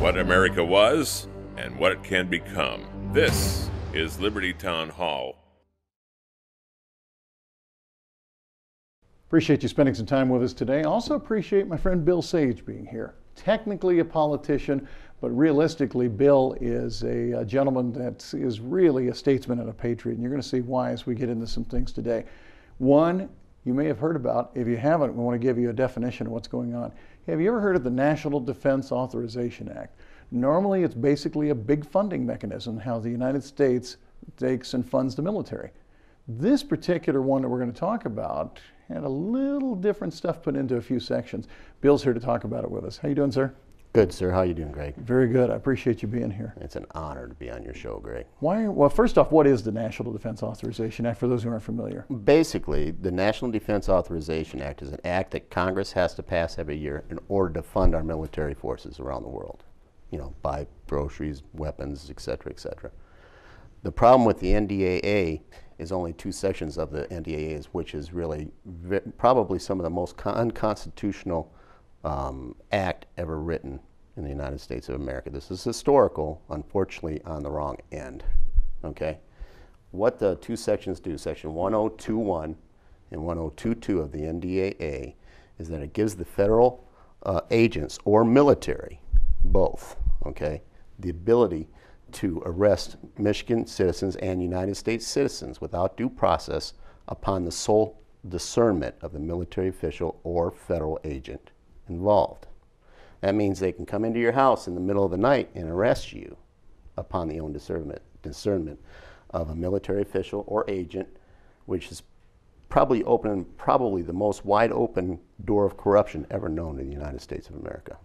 what America was and what it can become. This is Liberty Town Hall. Appreciate you spending some time with us today. Also appreciate my friend Bill Sage being here. Technically a politician, but realistically, Bill is a gentleman that is really a statesman and a patriot, and you're going to see why as we get into some things today. One, you may have heard about. If you haven't, we want to give you a definition of what's going on. Have you ever heard of the National Defense Authorization Act? Normally, it's basically a big funding mechanism, how the United States takes and funds the military. This particular one that we're going to talk about had a little different stuff put into a few sections. Bill's here to talk about it with us. How you doing, sir? Good, sir. How you doing, Greg? Very good. I appreciate you being here. It's an honor to be on your show, Greg. Well, first off, what is the National Defense Authorization Act for those who aren't familiar? Basically, the National Defense Authorization Act is an act that Congress has to pass every year in order to fund our military forces around the world. You know, buy groceries, weapons, et cetera, et cetera. The problem with the NDAA is only two sections of the NDAA, which is really probably some of the most unconstitutional act ever written in the United States of America. This is historical, unfortunately on the wrong end, okay? What the two sections do, section 1021 and 1022 of the NDAA, is that it gives the federal agents or military, both, okay, the ability to arrest Michigan citizens and United States citizens without due process upon the sole discernment of the military official or federal agent involved. That means they can come into your house in the middle of the night and arrest you upon the own discernment of a military official or agent, which is probably the most wide open door of corruption ever known in the United States of America.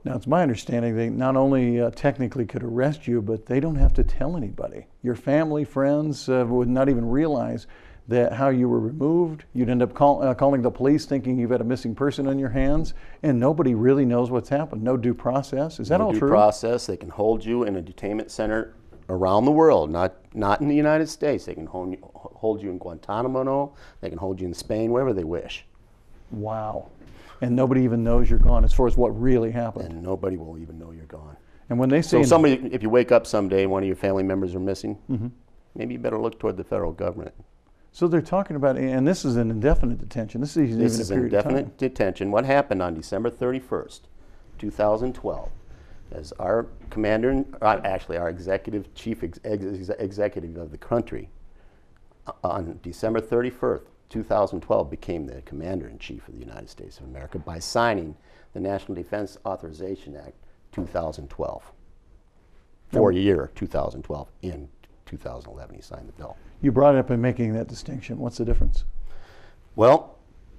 Now, it's my understanding they not only technically could arrest you, but they don't have to tell anybody. Your family, friends would not even realize that how you were removed. You'd end up calling the police thinking you've had a missing person on your hands, and nobody really knows what's happened. No due process. Is that all true? No due process. They can hold you in a detainment center around the world, not in the United States. They can hold you in Guantanamo. They can hold you in Spain, wherever they wish. Wow. And nobody even knows you're gone as far as what really happened. And nobody will even know you're gone. And when they say... So if you wake up someday and one of your family members are missing, maybe you better look toward the federal government. So they're talking about, and this is an indefinite detention. This is indefinite detention. What happened on December 31st, 2012, as our commander, actually our chief executive of the country, on December 31st, 2012, became the commander-in-chief of the United States of America by signing the National Defense Authorization Act 2012. For year 2012, in 2011 he signed the bill. You brought it up in making that distinction. What's the difference? Well,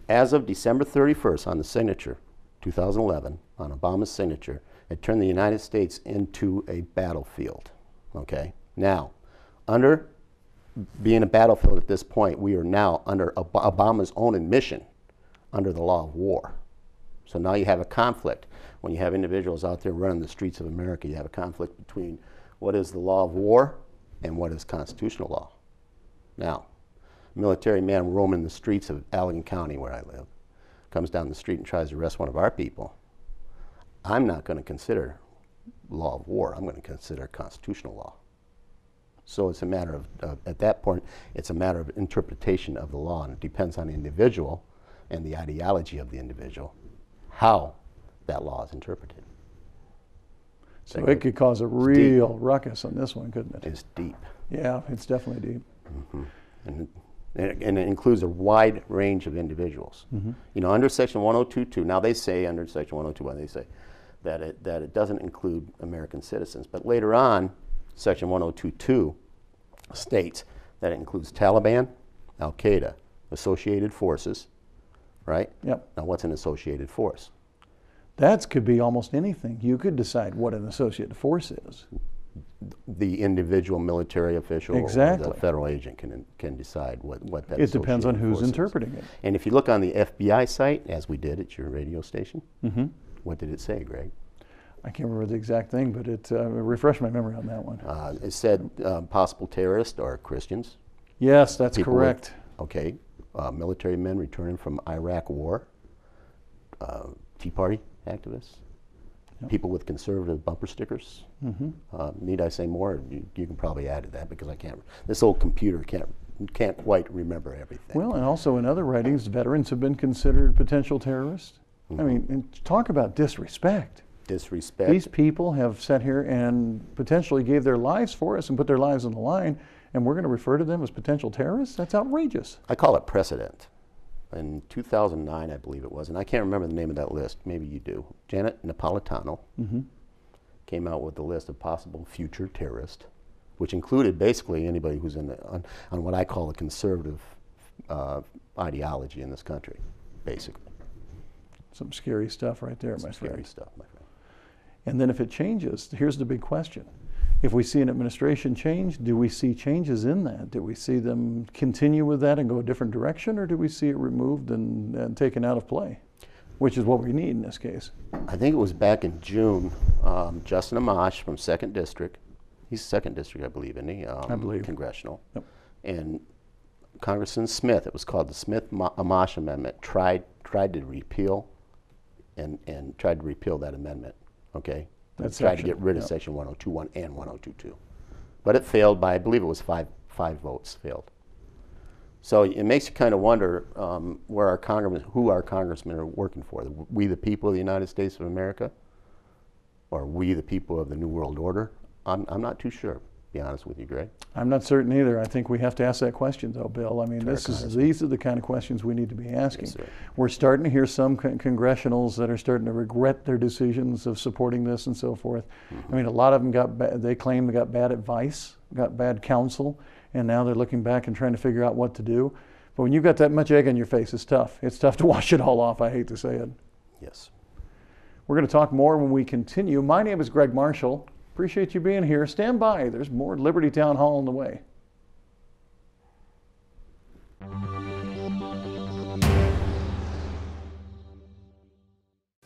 as of December 31st, on the signature, 2011, on Obama's signature, it turned the United States into a battlefield, okay? Now, under being a battlefield at this point, we are now under Obama's own admission under the law of war. So now you have a conflict. When you have individuals out there running the streets of America, you have a conflict between what is the law of war and what is constitutional law. Now, a military man roaming the streets of Allegan County, where I live, comes down the street and tries to arrest one of our people. I'm not going to consider law of war. I'm going to consider constitutional law. So it's a matter of, at that point, it's a matter of interpretation of the law, and it depends on the individual and the ideology of the individual, how that law is interpreted. So it could cause a real ruckus on this one, couldn't it? It's deep. Yeah, it's definitely deep. And it includes a wide range of individuals. You know, under Section 1022, now they say under Section 102, they say that it doesn't include American citizens, but later on, Section 1022 states that it includes Taliban, Al-Qaeda, associated forces, right? Yep. Now, what's an associated force? That could be almost anything. You could decide what an associated force is. The individual military official or the federal agent can decide what that is. It depends on who's interpreting it. And if you look on the FBI site, as we did at your radio station, what did it say, Greg? I can't remember the exact thing, but it refreshed my memory on that one. It said possible terrorists are Christians. Yes, that's correct. Okay. Military men returning from Iraq war, Tea Party activists, people with conservative bumper stickers. Need I say more? You can probably add to that because I can't. This old computer can't quite remember everything. Well, and also in other writings, veterans have been considered potential terrorists. I mean, and talk about disrespect. Disrespect. These people have sat here and potentially gave their lives for us and put their lives on the line, and we're going to refer to them as potential terrorists? That's outrageous. I call it precedent. In 2009, I believe it was, and I can't remember the name of that list. Maybe you do. Janet Napolitano came out with a list of possible future terrorists, which included basically anybody who's on what I call a conservative ideology in this country, basically. Some scary stuff right there, my friend. Scary stuff, my friend. And then if it changes, here's the big question. If we see an administration change, do we see changes in that? Do we see them continue with that and go a different direction, or do we see it removed and taken out of play, which is what we need in this case? I think it was back in June, Justin Amash from 2nd District, he's 2nd District, I believe, isn't he? I believe. Congressional. Yep. And Congressman Smith, it was called the Smith-Amash Amendment, tried to repeal and tried to repeal that amendment, okay? That tried section, to get rid of Section 1021 and 1022. But it failed by, I believe it was five votes failed. So it makes you kind of wonder who our congressmen are working for. We the people of the United States of America? Or we the people of the New World Order? I'm not too sure, to be honest with you, Greg. I'm not certain either. I think we have to ask that question, though, Bill. I mean, these are the kind of questions we need to be asking. Yes, sir. We're starting to hear some congressionals that are starting to regret their decisions of supporting this and so forth. I mean, a lot of them they claim they got bad advice, got bad counsel, and now they're looking back and trying to figure out what to do. But when you've got that much egg in your face, it's tough. It's tough to wash it all off, I hate to say it. Yes. We're going to talk more when we continue. My name is Greg Marshall. Appreciate you being here. Stand by. There's more Liberty Town Hall on the way.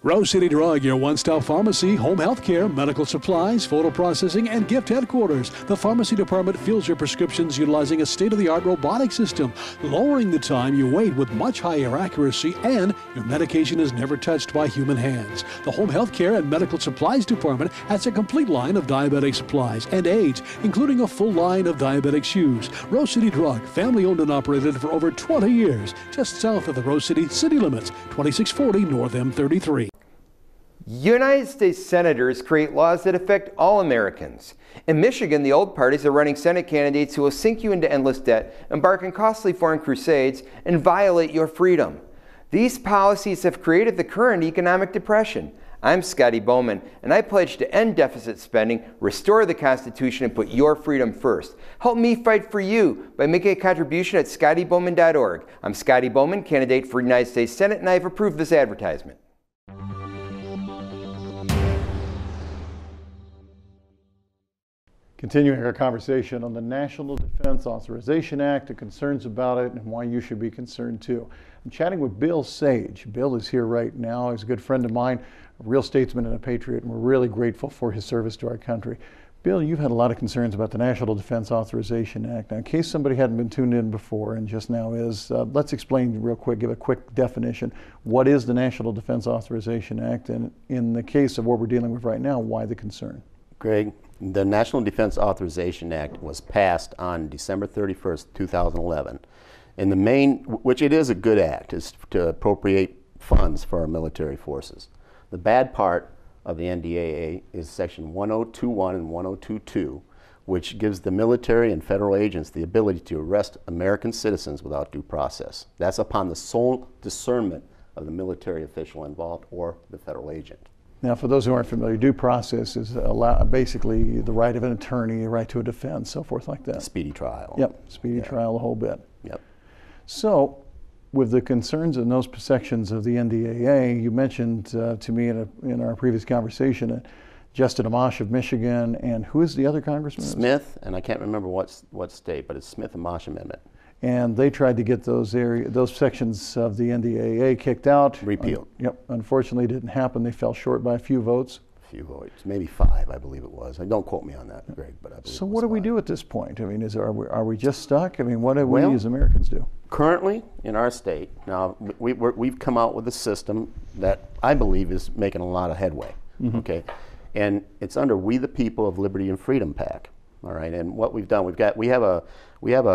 Rose City Drug, your one-stop pharmacy, home health care, medical supplies, photo processing, and gift headquarters. The pharmacy department fills your prescriptions utilizing a state-of-the-art robotic system, lowering the time you wait with much higher accuracy, and your medication is never touched by human hands. The home health care and medical supplies department has a complete line of diabetic supplies and aids, including a full line of diabetic shoes. Rose City Drug, family-owned and operated for over 20 years, just south of the Rose City city limits, 2640 North M33. United States senators create laws that affect all Americans. In Michigan, the old parties are running Senate candidates who will sink you into endless debt, embark on costly foreign crusades, and violate your freedom. These policies have created the current economic depression. I'm Scotty Bowman, and I pledge to end deficit spending, restore the Constitution, and put your freedom first. Help me fight for you by making a contribution at scottybowman.org. I'm Scotty Bowman, candidate for United States Senate, and I have approved this advertisement. Continuing our conversation on the National Defense Authorization Act, the concerns about it, and why you should be concerned too. I'm chatting with Bill Sage. Bill is here right now. He's a good friend of mine, a real statesman and a patriot, and we're really grateful for his service to our country. Bill, you've had a lot of concerns about the National Defense Authorization Act. Now, in case somebody hadn't been tuned in before and just now is, let's explain real quick, give a quick definition. What is the National Defense Authorization Act? And in the case of what we're dealing with right now, why the concern? Greg, the National Defense Authorization Act was passed on December 31st, 2011. And the main, which it is a good act, is to appropriate funds for our military forces. The bad part of the NDAA is Section 1021 and 1022, which gives the military and federal agents the ability to arrest American citizens without due process. That's upon the sole discernment of the military official involved or the federal agent. Now, for those who aren't familiar, due process is basically the right of an attorney, the right to a defense, so forth like that. Speedy trial. Yep, speedy trial, the whole bit. Yep. So, with the concerns in those sections of the NDAA, you mentioned to me in our previous conversation Justin Amash of Michigan, and who is the other congressman? Smith, and I can't remember what state, but it's Smith-Amash Amendment. And they tried to get those sections of the NDAA kicked out. Repealed. Yep. Unfortunately, it didn't happen. They fell short by a few votes. A few votes, maybe 5, I believe it was. Don't quote me on that, Greg, but I believe. So what do we do at this point? I mean, are we just stuck? I mean, what do we as Americans do? Currently, in our state, now we've come out with a system that I believe is making a lot of headway. okay? And it's under We the People of Liberty and Freedom PAC, all right? And what we've done, we have a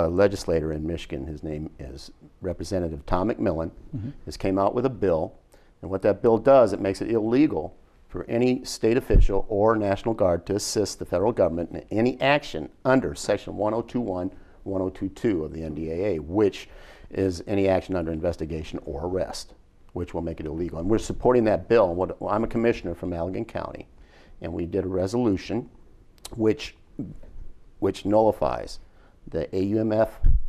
legislator in Michigan. His name is Representative Tom McMillan. Has came out with a bill, and what that bill does, it makes it illegal for any state official or National Guard to assist the federal government in any action under Section 1021, 1022 of the NDAA, which is any action under investigation or arrest, which will make it illegal. And we're supporting that bill. I'm a commissioner from Allegan County, and we did a resolution which nullifies the AUMF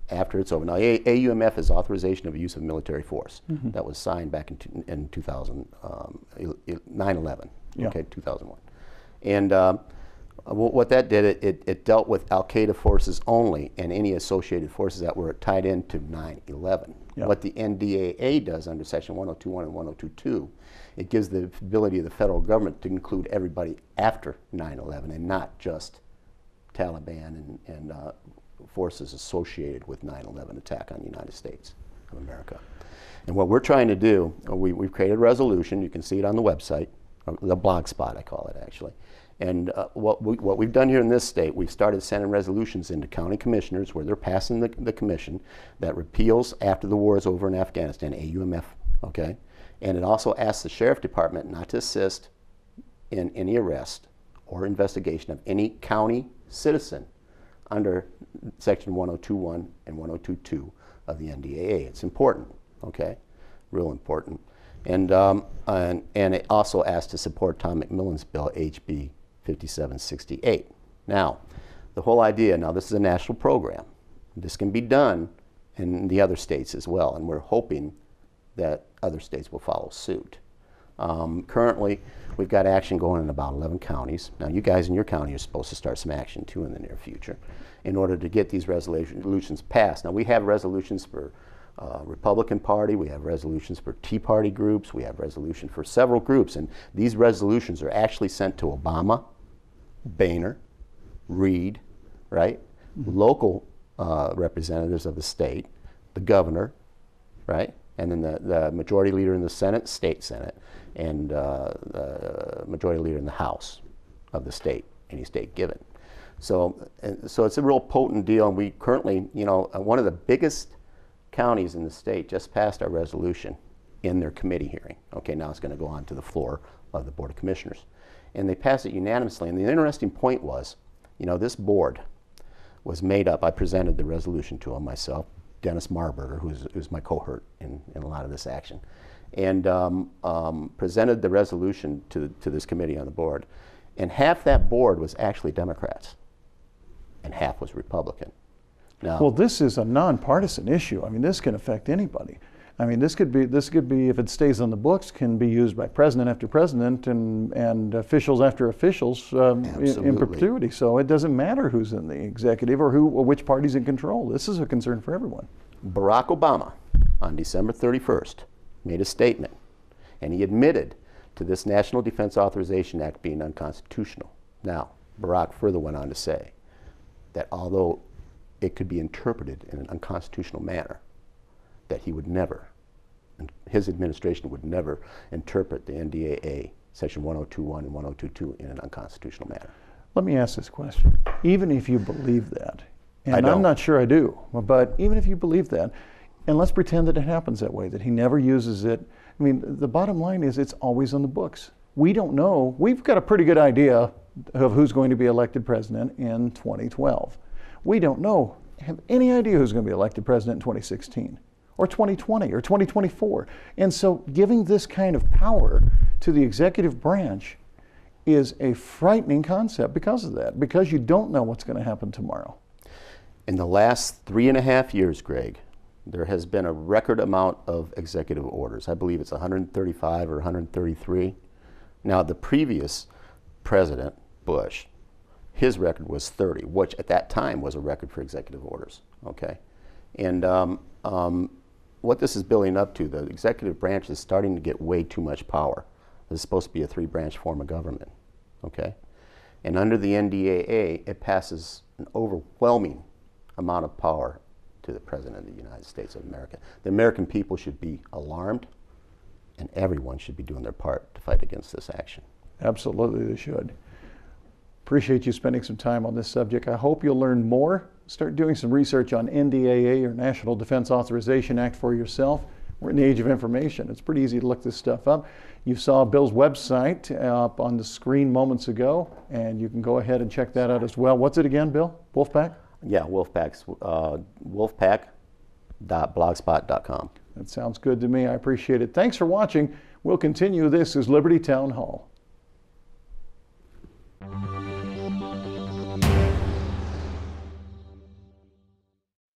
after it's over. Now, AUMF is Authorization of Use of Military Force. That was signed back in 9/11, okay, 2001. And what that did, it dealt with Al-Qaeda forces only and any associated forces that were tied into 9/11. What the NDAA does under Section 1021 and 1022, it gives the ability of the federal government to include everybody after 9/11 and not just Taliban and forces associated with 9/11 attack on the United States of America. And what we're trying to do, we've created a resolution. You can see it on the website, the blog spot I call it actually. And what we've done here in this state, we've started sending resolutions into county commissioners where they're passing the commission that repeals after the war is over in Afghanistan, AUMF, okay? And it also asks the sheriff department not to assist in any arrest or investigation of any county citizen under Section 1021 and 1022 of the NDAA. It's important, okay? Real important. And it also asks to support Tom McMillan's bill, HB 5768. Now, the whole idea, now this is a national program. This can be done in the other states as well, and we're hoping that other states will follow suit. Currently, we've got action going in about 11 counties. Now, you guys in your county are supposed to start some action too in the near future in order to get these resolutions passed. Now, we have resolutions for Republican Party, we have resolutions for Tea Party groups, we have resolutions for several groups, and these resolutions are actually sent to Obama, Boehner, Reed, right? Local representatives of the state, the governor, right? And then the majority leader in the Senate, state Senate, and the majority leader in the House of the state, any state given. So it's a real potent deal, and we currently, you know, one of the biggest counties in the state just passed our resolution in their committee hearing. Okay, now it's going to go on to the floor of the Board of Commissioners. And they passed it unanimously. And the interesting point was, you know, this board was made up, I presented the resolution to him myself, Dennis Marburger, who's my cohort in a lot of this action, and presented the resolution to this committee on the board. And half that board was actually Democrats, and half was Republican. Now, well, this is a nonpartisan issue. I mean, this can affect anybody. I mean, this could be, if it stays on the books, can be used by president after president and officials after officials in perpetuity. So it doesn't matter who's in the executive or which party's in control. This is a concern for everyone. Barack Obama, on December 31st, made a statement, and he admitted to this National Defense Authorization Act being unconstitutional. Now, Barack further went on to say that although it could be interpreted in an unconstitutional manner, that he would never, and his administration would never interpret the NDAA Section 1021 and 1022 in an unconstitutional manner. Let me ask this question. Even if you believe that, and I'm not sure I do, but even if you believe that, and let's pretend that it happens that way, that he never uses it. I mean, the bottom line is it's always on the books. We don't know. We've got a pretty good idea of who's going to be elected president in 2012. We don't have any idea who's going to be elected president in 2016 or 2020 or 2024. And so giving this kind of power to the executive branch is a frightening concept because of that, because you don't know what's going to happen tomorrow. In the last 3.5 years, Greg, there has been a record amount of executive orders. I believe it's 135 or 133. Now, the previous president, Bush, his record was 30, which at that time was a record for executive orders, okay? And what this is building up to, the executive branch is starting to get way too much power. This is supposed to be a 3-branch form of government, okay? And under the NDAA, it passes an overwhelming amount of power to the President of the United States of America. The American people should be alarmed, and everyone should be doing their part to fight against this action. Absolutely, they should. Appreciate you spending some time on this subject. I hope you'll learn more. Start doing some research on NDAA, or National Defense Authorization Act, for yourself. We're in the age of information. It's pretty easy to look this stuff up. You saw Bill's website up on the screen moments ago, and you can go ahead and check that out as well. What's it again, Bill? Wolfpack? Yeah, Wolfpack's wolfpack.blogspot.com. That sounds good to me. I appreciate it. Thanks for watching. We'll continue. This is Liberty Town Hall.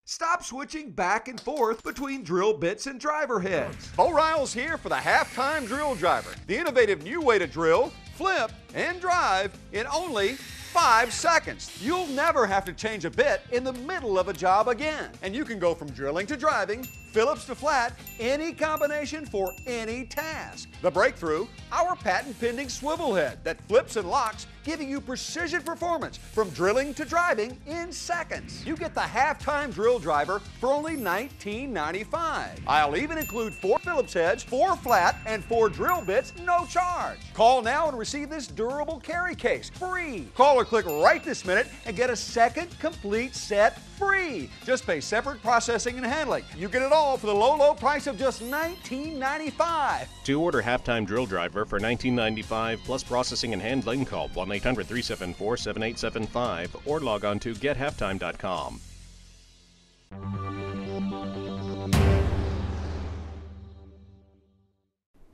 Stop switching back and forth between drill bits and driver heads. Bo Ryle's here for the halftime drill driver, the innovative new way to drill, flip, and drive in only 5 seconds. You'll never have to change a bit in the middle of a job again. And you can go from drilling to driving, Phillips to flat, any combination for any task. The breakthrough, our patent-pending swivel head that flips and locks, giving you precision performance from drilling to driving in seconds. You get the halftime drill driver for only $19.95. I'll even include 4 Phillips heads, 4 flat, and 4 drill bits, no charge. Call now and receive this durable carry case free. Call or click right this minute and get a second complete set free. Just pay separate processing and handling. You get it all for the low, low price of just $19.95. To order halftime drill driver for $19.95 plus processing and handling, call 1-800-374-7875 or log on to gethalftime.com.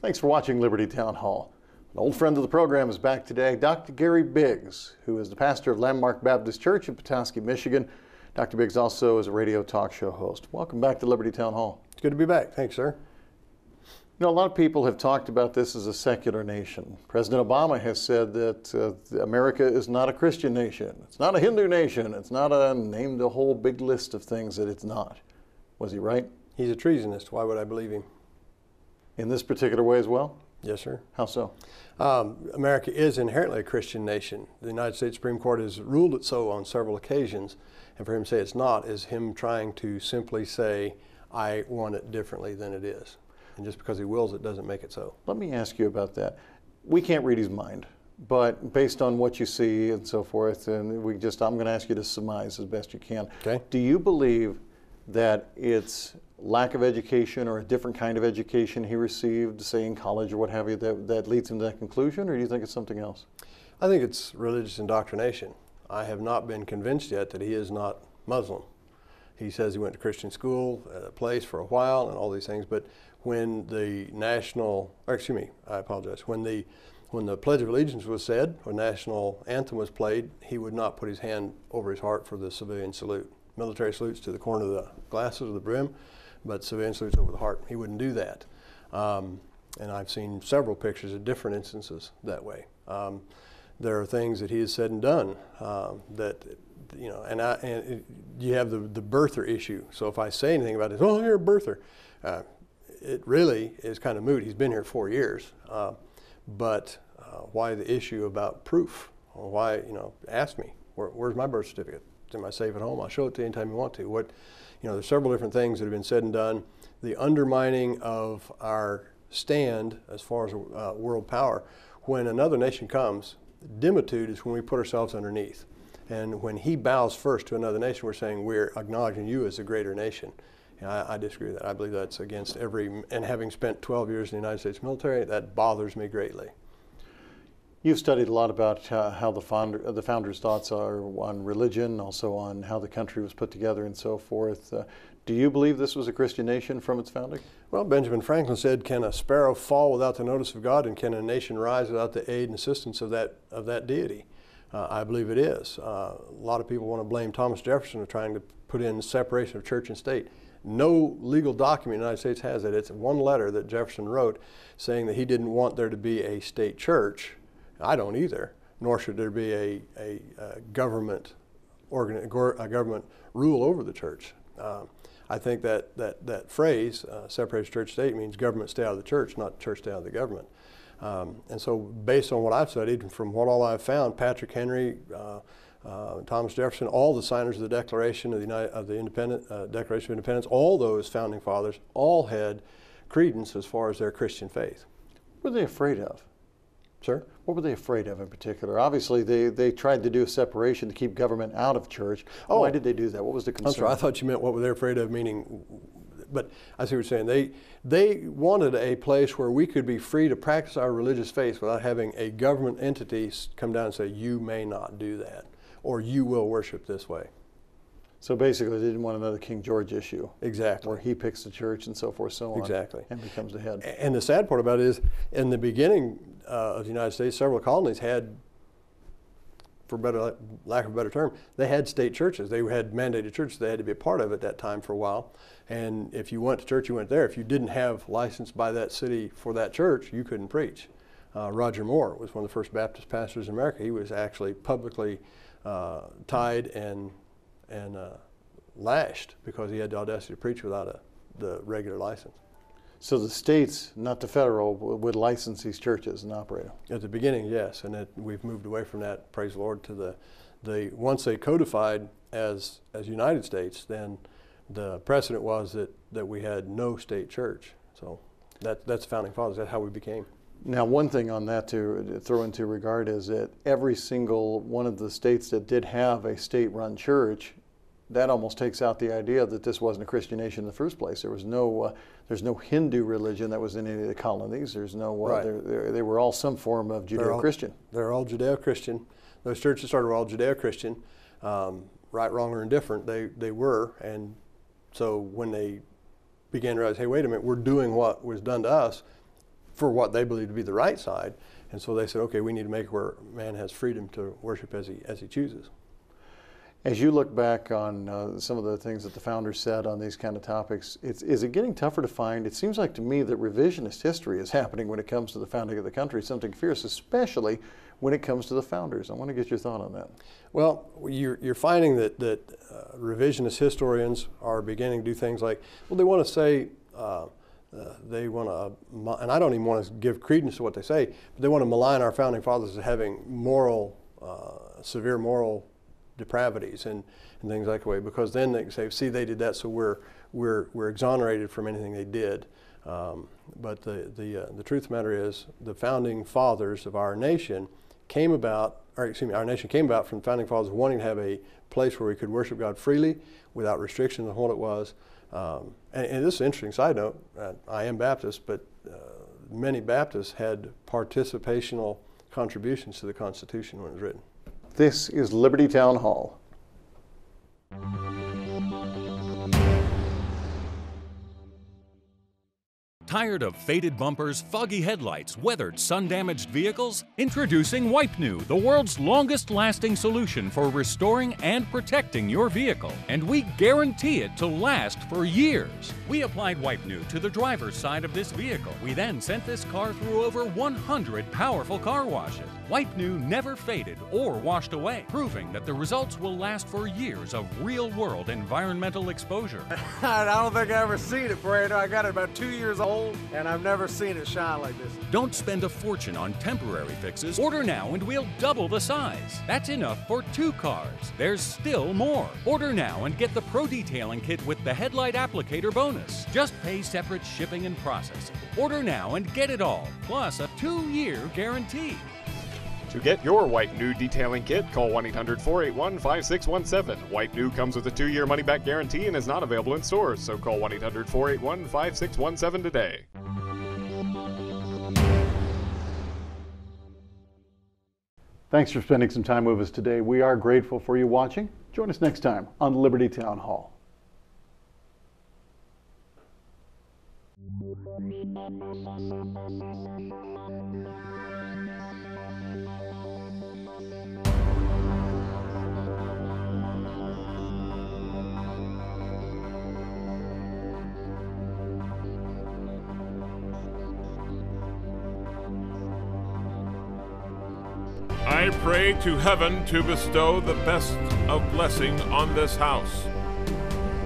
Thanks for watching Liberty Town Hall. An old friend of the program is back today, Dr. Gary Biggs, who is the pastor of Landmark Baptist Church in Petoskey, Michigan. Dr. Biggs also is a radio talk show host. Welcome back to Liberty Town Hall. It's good to be back. Thanks, sir. You know, a lot of people have talked about this as a secular nation. President Obama has said that America is not a Christian nation. It's not a Hindu nation. It's not named a whole big list of things that it's not. Was he right? He's a treasonist. Why would I believe him? In this particular way as well? Yes, sir. How so? America is inherently a Christian nation. The United States Supreme Court has ruled it so on several occasions, and for him to say it's not is him trying to simply say, I want it differently than it is. And just because he wills it doesn't make it so. Let me ask you about that. We can't read his mind, but based on what you see and so forth, and I'm going to ask you to surmise as best you can. Okay. Do you believe that it's lack of education or a different kind of education he received, say in college or what have you, that leads him to that conclusion, or do you think it's something else? I think it's religious indoctrination. I have not been convinced yet that he is not Muslim. He says he went to Christian school at a place for a while and all these things, but when the when the Pledge of Allegiance was said, or national anthem was played, he would not put his hand over his heart for the civilian salute. Military salutes to the corner of the glasses or the brim, but civilian salutes over the heart. He wouldn't do that. And I've seen several pictures of different instances that way. There are things that he has said and done that, you know, and you have the birther issue. So if I say anything about this, oh, you're a birther, it really is kind of moot. He's been here 4 years. But why the issue about proof? Or why, you know, ask me, where's my birth certificate? It's in my safe at home. I'll show it to you anytime you want to. There's several different things that have been said and done. The undermining of our stand as far as world power. When another nation comes, dimitude is when we put ourselves underneath. And when he bows first to another nation, we're saying we're acknowledging you as a greater nation. And I disagree with that. I believe that's against and having spent 12 years in the United States military, that bothers me greatly. You've studied a lot about how the founders' thoughts are on religion, also on how the country was put together and so forth. Do you believe this was a Christian nation from its founding? Well, Benjamin Franklin said, can a sparrow fall without the notice of God, and can a nation rise without the aid and assistance of that deity? I believe it is. A lot of people want to blame Thomas Jefferson for trying to put in separation of church and state. No legal document in the United States has it. It's one letter that Jefferson wrote saying that he didn't want there to be a state church. I don't either, nor should there be a government rule over the church. I think that phrase, separation church-state, means government stay out of the church, not church stay out of the government. And so based on what I've studied, and from what all I've found, Patrick Henry, Thomas Jefferson, all the signers of the Declaration of Declaration of Independence, all those founding fathers, all had credence as far as their Christian faith. What were they afraid of? Sure. What were they afraid of in particular? Obviously, they tried to do a separation to keep government out of church. Oh. Why did they do that? What was the concern? I'm sorry, I thought you meant what were they afraid of, meaning, but I see what you're saying. They wanted a place where we could be free to practice our religious faith without having a government entity come down and say, you may not do that, or you will worship this way. So basically, they didn't want another King George issue. Exactly. Where he picks the church and so forth, so on. Exactly. And becomes the head. And the sad part about it is, in the beginning of the United States, several colonies had, for lack of a better term, they had state churches. They had mandated churches. They had to be a part of it at that time for a while. And if you went to church, you went there. If you didn't have license by that city for that church, you couldn't preach. Roger Moore was one of the first Baptist pastors in America. He was actually publicly tied and lashed because he had the audacity to preach without the regular license. So the states, not the federal, would license these churches and operate them? At the beginning, yes, and we've moved away from that, praise the Lord, to once they codified as United States, then the precedent was that we had no state church. So that's the Founding Fathers, that's how we became. Now, one thing on that to throw into regard is that every single one of the states that did have a state-run church, that almost takes out the idea that this wasn't a Christian nation in the first place. There was no, there's no Hindu religion that was in any of the colonies. There's no, Right. they were all some form of Judeo-Christian. They're all Judeo-Christian. Those churches started were all Judeo-Christian, right, wrong, or indifferent. They were, and so when they began to realize, hey, wait a minute, we're doing what was done to us for what they believe to be the right side, and so they said, okay, we need to make it where man has freedom to worship as he chooses. As you look back on some of the things that the founders said on these kind of topics, is it getting tougher to find? It seems like to me that revisionist history is happening when it comes to the founding of the country, something fierce, especially when it comes to the founders. I want to get your thought on that. Well, you're finding that revisionist historians are beginning to do things like, well, they want to say, they want to, and I don't even want to give credence to what they say, but they want to malign our founding fathers as having severe moral depravities and things like that, because then they say, see, they did that, so we're exonerated from anything they did. But the truth of the matter is, the founding fathers of our nation came about, our nation came about from the founding fathers wanting to have a place where we could worship God freely without restrictions on what it was. And this is an interesting side note. I am Baptist, but many Baptists had participational contributions to the Constitution when it was written. This is Liberty Town Hall. Tired of faded bumpers, foggy headlights, weathered, sun-damaged vehicles? Introducing Wipe New, the world's longest-lasting solution for restoring and protecting your vehicle. And we guarantee it to last for years. We applied Wipe New to the driver's side of this vehicle. We then sent this car through over 100 powerful car washes. Wipe New never faded or washed away, proving that the results will last for years of real-world environmental exposure. I don't think I've ever seen it, Brando. I got it about 2 years old, and I've never seen it shine like this. Don't spend a fortune on temporary fixes. Order now and we'll double the size. That's enough for 2 cars. There's still more. Order now and get the Pro Detailing Kit with the Headlight Applicator bonus. Just pay separate shipping and processing. Order now and get it all, plus a 2-year guarantee. To get your Wipe New detailing kit, call 1-800-481-5617. Wipe New comes with a 2-year money-back guarantee and is not available in stores, so call 1-800-481-5617 today. Thanks for spending some time with us today. We are grateful for you watching. Join us next time on Liberty Town Hall. I pray to heaven to bestow the best of blessing on this house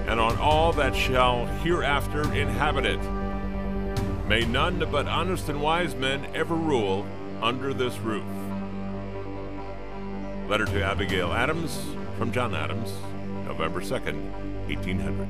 and on all that shall hereafter inhabit it. May none but honest and wise men ever rule under this roof. Letter to Abigail Adams from John Adams, November 2nd, 1800.